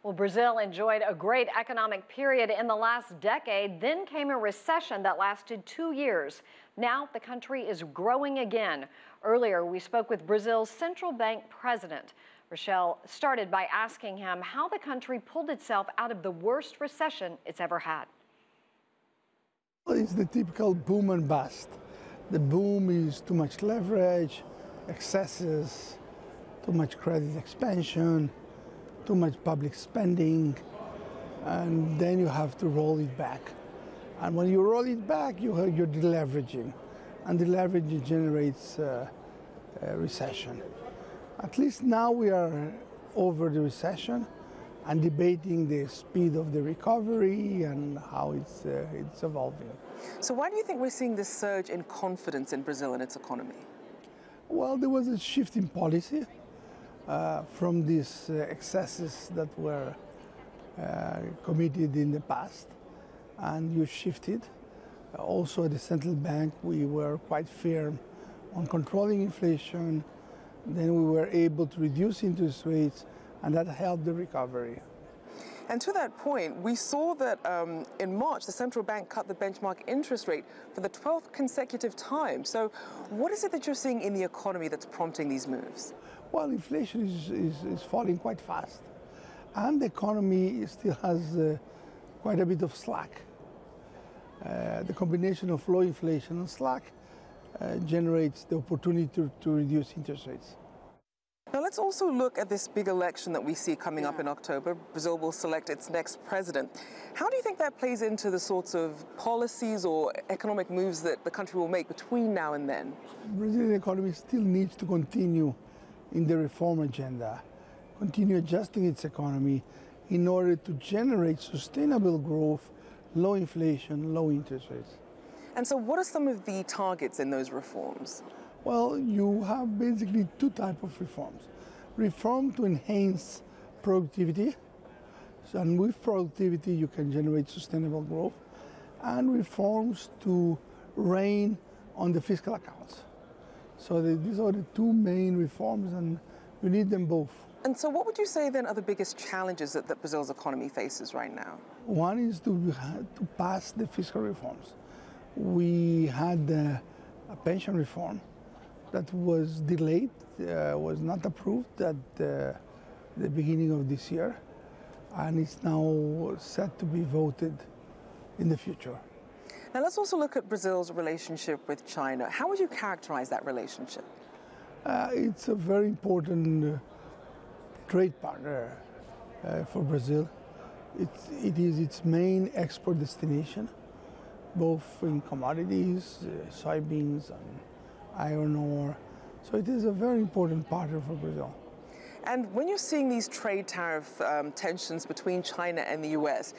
Well, Brazil enjoyed a great economic period in the last decade. Then came a recession that lasted 2 years. Now the country is growing again. Earlier, we spoke with Brazil's central bank president. Rachelle started by asking him how the country pulled itself out of the worst recession it's ever had. It's the typical boom and bust. The boom is too much leverage, excesses, too much credit expansion, too much public spending, and then you have to roll it back. And when you roll it back, you're deleveraging, and deleveraging generates a recession. At least now we are over the recession and debating the speed of the recovery and how it's evolving. So why do you think we're seeing this surge in confidence in Brazil and its economy? Well, there was a shift in policy from these excesses that were committed in the past, and you shifted. Also at the central bank, we were quite firm on controlling inflation. Then we were able to reduce interest rates, and that helped the recovery. And to that point, we saw that in March, the central bank cut the benchmark interest rate for the 12th consecutive time. So what is it that you're seeing in the economy that's prompting these moves? Well, inflation is falling quite fast, and the economy still has quite a bit of slack. The combination of low inflation and slack generates the opportunity to reduce interest rates. Now let's also look at this big election that we see coming up in October. Brazil will select its next president. How do you think that plays into the sorts of policies or economic moves that the country will make between now and then? The Brazilian economy still needs to continue in the reform agenda, continue adjusting its economy in order to generate sustainable growth, low inflation, low interest rates. And so what are some of the targets in those reforms? Well, you have basically two types of reforms. Reform to enhance productivity, and with productivity you can generate sustainable growth, and reforms to rein on the fiscal accounts. So these are the two main reforms, and you need them both. And so what would you say then are the biggest challenges that Brazil's economy faces right now? One is to pass the fiscal reforms. We had a pension reform that was delayed, was not approved at the beginning of this year, and it's now set to be voted in the future. Now let's also look at Brazil's relationship with China. How would you characterize that relationship? It's a very important trade partner for Brazil. It is its main export destination, both in commodities, soybeans, and iron ore. So it is a very important partner for Brazil. And when you're seeing these trade tariff tensions between China and the US,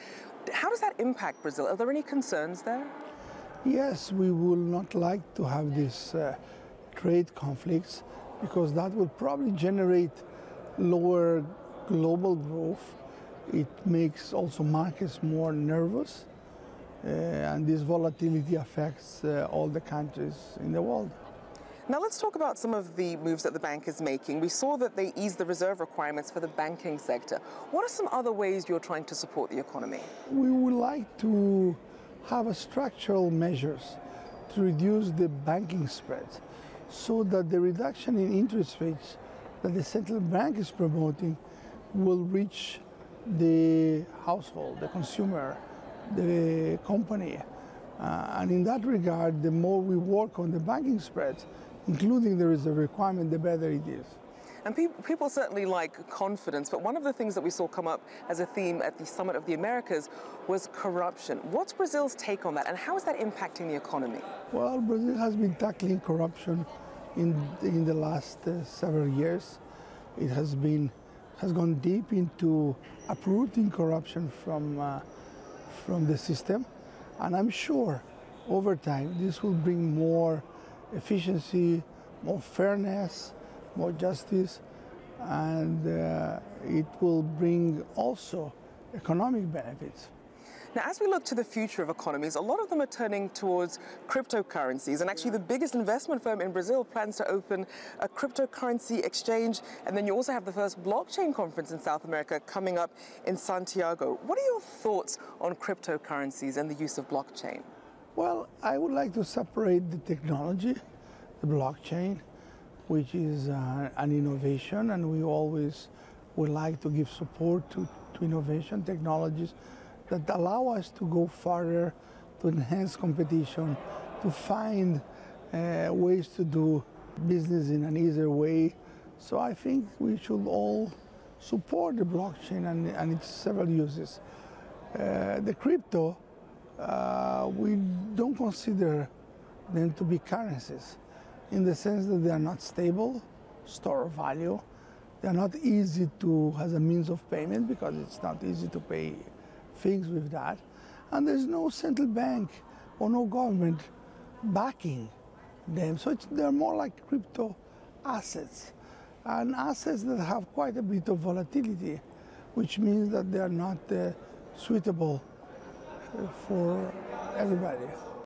how does that impact Brazil? Are there any concerns there? Yes, we will not like to have these trade conflicts, because that will probably generate lower global growth. It makes also markets more nervous, and this volatility affects all the countries in the world. Now let's talk about some of the moves that the bank is making. We saw that they eased the reserve requirements for the banking sector. What are some other ways you're trying to support the economy? We would like to have a structural measures to reduce the banking spread, so that the reduction in interest rates that the central bank is promoting will reach the household, the consumer, the company. And in that regard, the more we work on the banking spreads, including the reserve requirement, the better it is. And people certainly like confidence, but one of the things that we saw come up as a theme at the Summit of the Americas was corruption. What's Brazil's take on that, and how is that impacting the economy? Well, Brazil has been tackling corruption in the last several years. It has gone deep into uprooting corruption from the system, and I'm sure over time this will bring more efficiency, more fairness, more justice, and it will bring also economic benefits. Now, as we look to the future of economies, a lot of them are turning towards cryptocurrencies. And actually, the biggest investment firm in Brazil plans to open a cryptocurrency exchange. And then you also have the first blockchain conference in South America coming up in Santiago. What are your thoughts on cryptocurrencies and the use of blockchain? Well, I would like to separate the technology, the blockchain, which is an innovation, and we always would like to give support to innovation technologies that allow us to go further, to enhance competition, to find ways to do business in an easier way. So I think we should all support the blockchain and its several uses. The crypto, we don't consider them to be currencies, in the sense that they are not stable, store of value. They are not easy to, as a means of payment, because it's not easy to pay things with that. And there's no central bank or no government backing them. So they're more like crypto assets, and assets that have quite a bit of volatility, which means that they are not suitable for everybody.